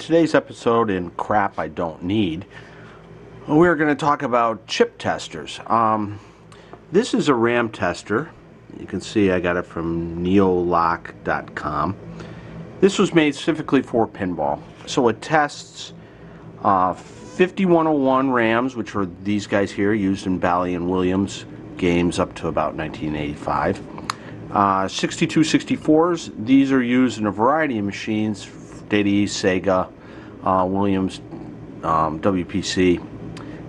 Today's episode in Crap I Don't Need, we're going to talk about chip testers. This is a RAM tester. You can see I got it from neolock.com. This was made specifically for pinball. So it tests 5101 RAMs, which are these guys here, used in Bally and Williams games up to about 1985. 6264s, these are used in a variety of machines, Data Sega, Williams, WPC,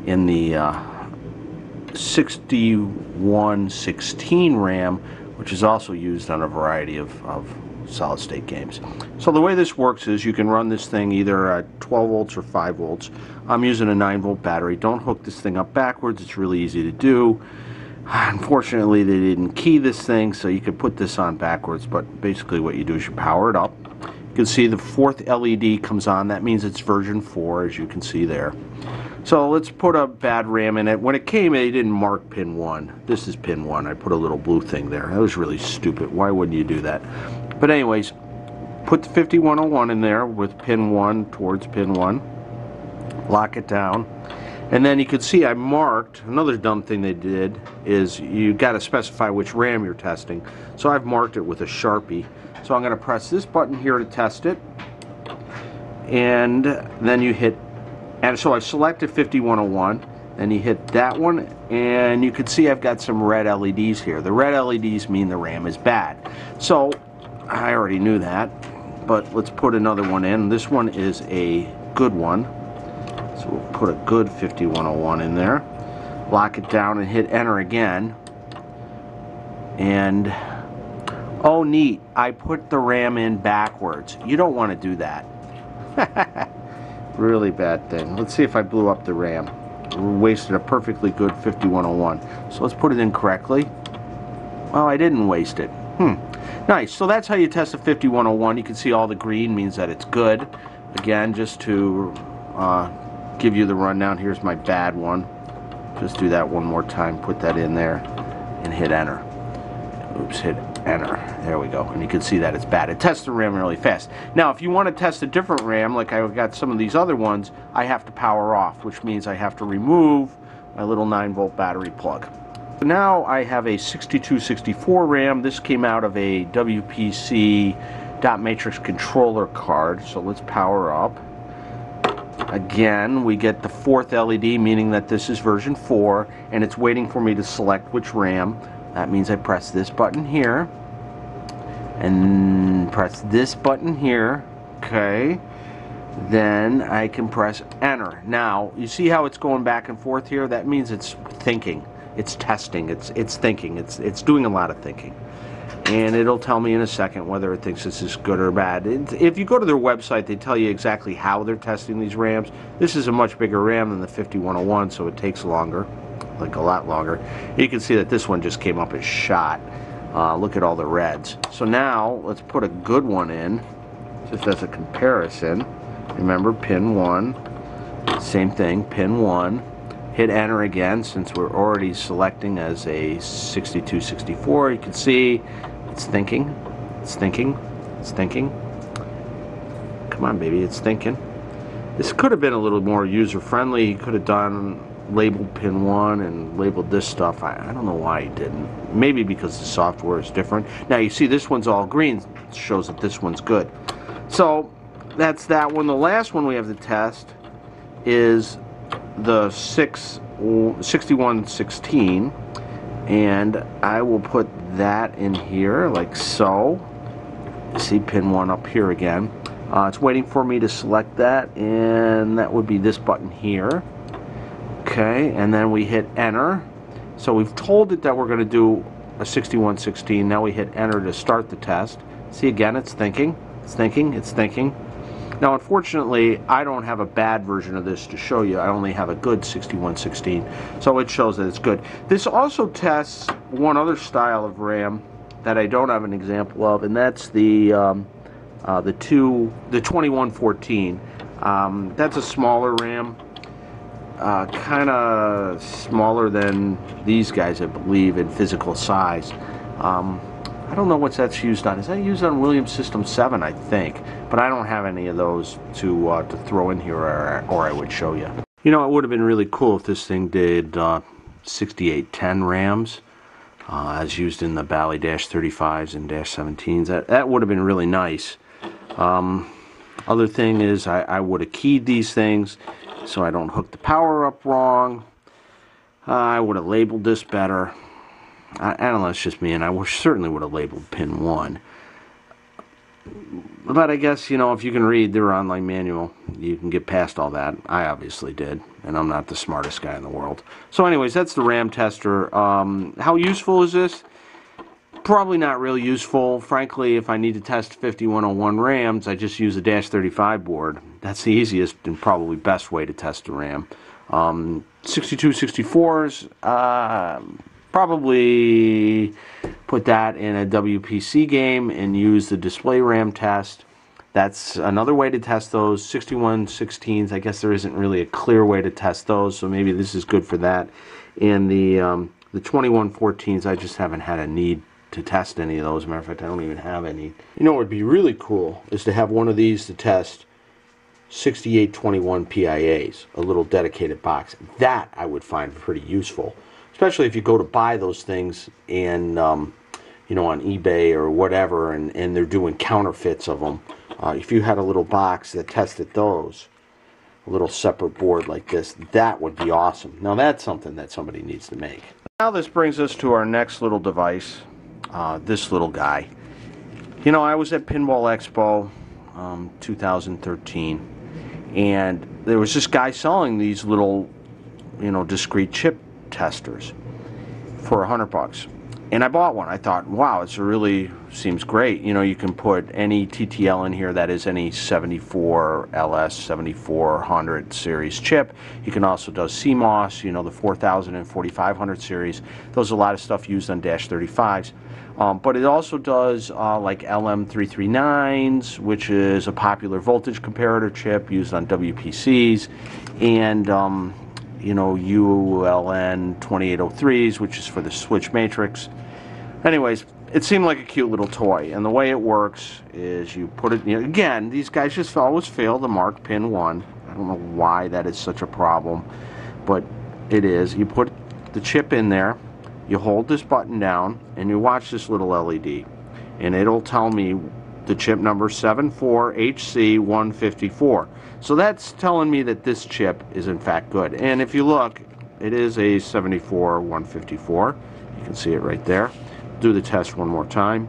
in the 6116 RAM, which is also used on a variety of solid state games. So the way this works is you can run this thing either at 12 volts or 5 volts. I'm using a 9-volt battery. Don't hook this thing up backwards, it's really easy to do. Unfortunately, they didn't key this thing, so you could put this on backwards, but basically what you do is you power it up. You can see the fourth LED comes on. That means it's version 4, as you can see there. So let's put a bad RAM in it. When it came, they didn't mark pin 1. This is pin 1. I put a little blue thing there. That was really stupid. Why wouldn't you do that? But anyways, put the 5101 in there with pin 1 towards pin 1. Lock it down. And then you can see I marked, another dumb thing they did is you got to specify which RAM you're testing. So I've marked it with a Sharpie. So I'm going to press this button here to test it. And then you hit, and so I selected 5101. Then you hit that one, and you can see I've got some red LEDs here. The red LEDs mean the RAM is bad. So I already knew that, but let's put another one in. This one is a good one. So we'll put a good 5101 in there, lock it down and hit enter again. And oh neat, I put the RAM in backwards. You don't want to do that. Really bad thing. Let's see if I blew up the RAM. We wasted a perfectly good 5101. So let's put it in correctly. Well, I didn't waste it. Nice. So that's how you test a 5101. You can see all the green means that it's good. Again, just to give you the rundown, here's my bad one. Just do that one more time, put that in there and hit enter. Oops, hit enter. There we go. And you can see that it's bad. It tests the RAM really fast. Now if you want to test a different RAM, like I've got some of these other ones, I have to power off, which means I have to remove my little 9-volt battery plug. So now I have a 6264 RAM. This came out of a WPC dot matrix controller card. So let's power up. Again, we get the fourth LED, meaning that this is version 4, and it's waiting for me to select which RAM. That means I press this button here, and press this button here, okay? Then I can press enter. Now, you see how it's going back and forth here? That means it's thinking, it's testing, it's thinking, it's doing a lot of thinking. And it'll tell me in a second whether it thinks this is good or bad. If you go to their website, they tell you exactly how they're testing these RAMs. This is a much bigger RAM than the 5101, so it takes longer, like a lot longer. You can see that this one just came up as shot. Look at all the reds. So now, let's put a good one in, just as a comparison. Remember, pin 1, same thing, pin 1. Hit enter again, since we're already selecting as a 6264. You can see it's thinking, it's thinking, it's thinking. Come on, baby, it's thinking. This could have been a little more user-friendly. He could have done labeled pin 1 and labeled this stuff. I don't know why he didn't. Maybe because the software is different. Now you see this one's all green. It shows that this one's good. So that's that one. The last one we have to test is the 6116, and I will put that in here like so. See pin 1 up here again. It's waiting for me to select that, and that would be this button here. Okay, and then we hit enter. So we've told it that we're going to do a 6116. Now we hit enter to start the test. See again, it's thinking, it's thinking, it's thinking. Now unfortunately, I don't have a bad version of this to show you. I only have a good 6116, so it shows that it's good. This also tests one other style of RAM that I don't have an example of, and that's the 2114. That's a smaller RAM, kind of smaller than these guys, I believe, in physical size. I don't know what that's used on. Is that used on Williams System 7, I think? But I don't have any of those to throw in here, or I would show you. You know, it would have been really cool if this thing did 6810 RAMs, as used in the Bally -35s and -17s. That would have been really nice. Other thing is, I would have keyed these things so I don't hook the power up wrong. I would have labeled this better. I don't know, it's just me, and I certainly would have labeled pin 1. But I guess, you know, if you can read their online manual, you can get past all that. I obviously did, and I'm not the smartest guy in the world. So anyways, that's the RAM tester. How useful is this? Probably not real useful. Frankly, if I need to test 5101 RAMs, I just use a -35 board. That's the easiest and probably best way to test a RAM. 6264s, probably put that in a WPC game and use the display RAM test. That's another way to test those. 6116s, I guess there isn't really a clear way to test those, so maybe this is good for that. And the 2114s, I just haven't had a need to test any of those. Matter of fact, I don't even have any. You know what would be really cool is to have one of these to test 6821 PIAs, a little dedicated box. That I would find pretty useful, especially if you go to buy those things and you know, on eBay or whatever, and they're doing counterfeits of them. If you had a little box that tested those, a little separate board like this, that would be awesome. Now that's something that somebody needs to make. Now this brings us to our next little device, this little guy. You know, I was at Pinball Expo 2013, and there was this guy selling these little, you know, discrete chip testers for $100. And I bought one. I thought, wow, it really seems great. You know, you can put any TTL in here, that is any 74 LS 7400 series chip. You can also do CMOS, you know, the 4000 and 4500 series. There's a lot of stuff used on -35s. But it also does like LM339s, which is a popular voltage comparator chip used on WPCs, and you know, ULN 2803s, which is for the switch matrix. Anyways, it seemed like a cute little toy, and the way it works is you put it, you know, again, these guys just always fail to mark pin 1. I don't know why that is such a problem, but it is. You put the chip in there, you hold this button down, and you watch this little LED, and it'll tell me the chip number 74HC154. So that's telling me that this chip is in fact good. And if you look, it is a 74154. You can see it right there. Do the test one more time.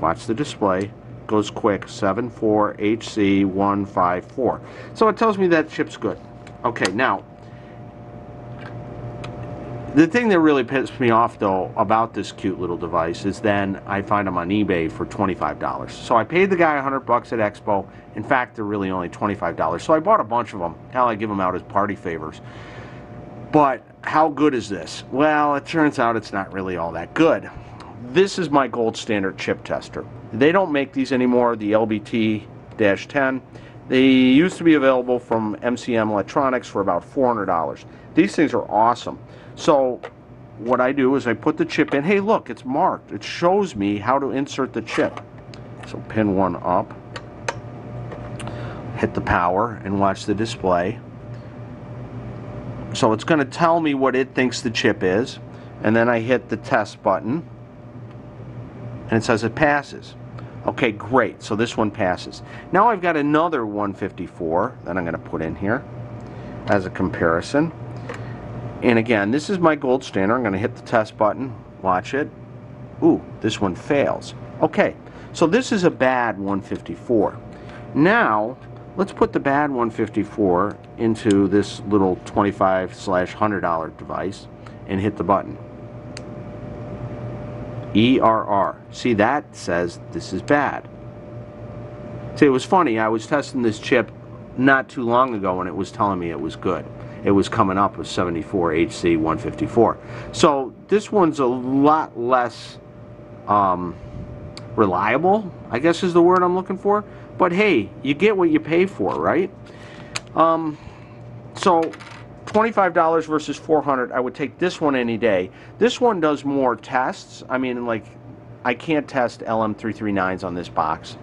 Watch the display. Goes quick, 74HC154. So it tells me that chip's good. Okay, now, the thing that really pissed me off, though, about this cute little device is then I find them on eBay for $25. So I paid the guy $100 at Expo. In fact, they're really only $25. So I bought a bunch of them. Hell, I give them out as party favors. But how good is this? Well, it turns out it's not really all that good. This is my gold standard chip tester. They don't make these anymore, the LBT-10. They used to be available from MCM Electronics for about $400. These things are awesome. So what I do is I put the chip in. Hey, look, it's marked. It shows me how to insert the chip. So pin 1 up, hit the power, and watch the display. So it's going to tell me what it thinks the chip is, and then I hit the test button, and it says it passes. Okay, great. So this one passes. Now I've got another 154 that I'm going to put in here as a comparison. And again, this is my gold standard. I'm going to hit the test button, watch it. Ooh, this one fails. Okay, so this is a bad 154. Now, let's put the bad 154 into this little $25/$100 device and hit the button. ERR. See, that says this is bad. See, it was funny. I was testing this chip not too long ago and it was telling me it was good. It was coming up with 74HC154. So this one's a lot less reliable, I guess is the word I'm looking for. But hey, you get what you pay for, right? So $25 versus $400, I would take this one any day. This one does more tests. I mean, like, I can't test LM339s on this box.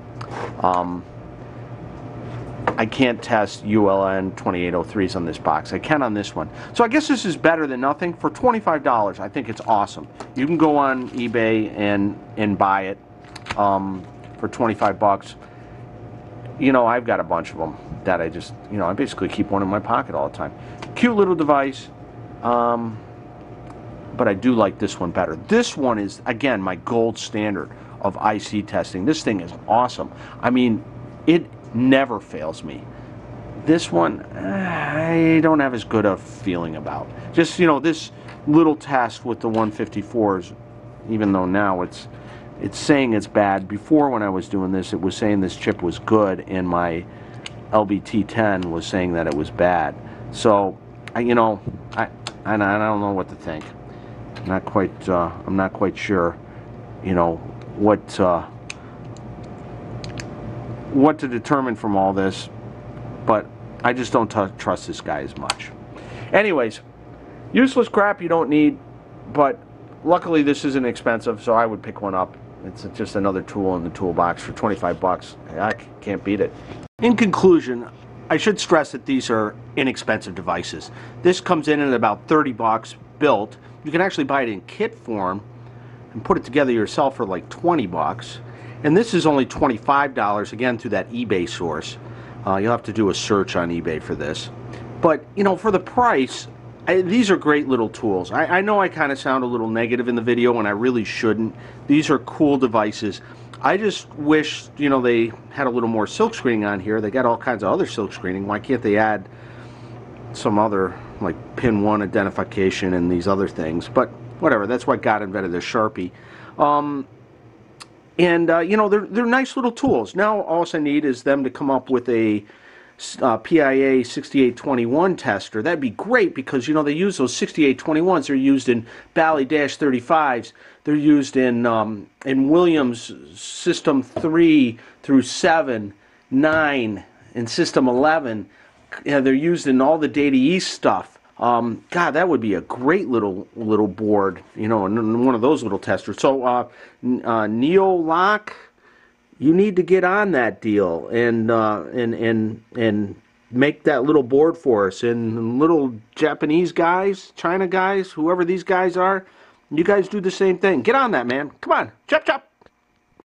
I can't test ULN 2803s on this box. I can on this one. So I guess this is better than nothing. For $25, I think it's awesome. You can go on eBay and buy it for 25 bucks. You know, I've got a bunch of them that I just, you know, I basically keep one in my pocket all the time. Cute little device, but I do like this one better. This one is, again, my gold standard of IC testing. This thing is awesome. I mean, it never fails me. This one, I don't have as good a feeling about. Just, you know, this little test with the 154s, even though now it's saying it's bad. Before, when I was doing this, it was saying this chip was good, and my LBT10 was saying that it was bad. So, you know, I don't know what to think. I'm not quite sure, you know, what to determine from all this, but I just don't trust this guy as much. Anyways, useless crap you don't need, but luckily this isn't expensive, so I would pick one up. It's just another tool in the toolbox for 25 bucks. I can't beat it. In conclusion, I should stress that these are inexpensive devices. This comes in at about 30 bucks built. You can actually buy it in kit form and put it together yourself for like 20 bucks. And this is only $25, again, through that eBay source. You'll have to do a search on eBay for this. But, you know, for the price, these are great little tools. I know I kind of sound a little negative in the video, and I really shouldn't. These are cool devices. I just wish, you know, they had a little more silk screening on here. They got all kinds of other silk screening. Why can't they add some other, like, pin 1 identification and these other things? But whatever, that's why God invented the Sharpie. You know, they're nice little tools. Now all I need is them to come up with a PIA 6821 tester. That'd be great, because, you know, they use those 6821s. They're used in Bally-35s. They're used in Williams System 3 through 7, 9, and System 11. Yeah, they're used in all the Data East stuff. God, that would be a great little board, you know, and one of those little testers. So, Neolock, you need to get on that deal and make that little board for us. And little Japanese guys, China guys, whoever these guys are, you guys do the same thing. Get on that, man. Come on, chop chop.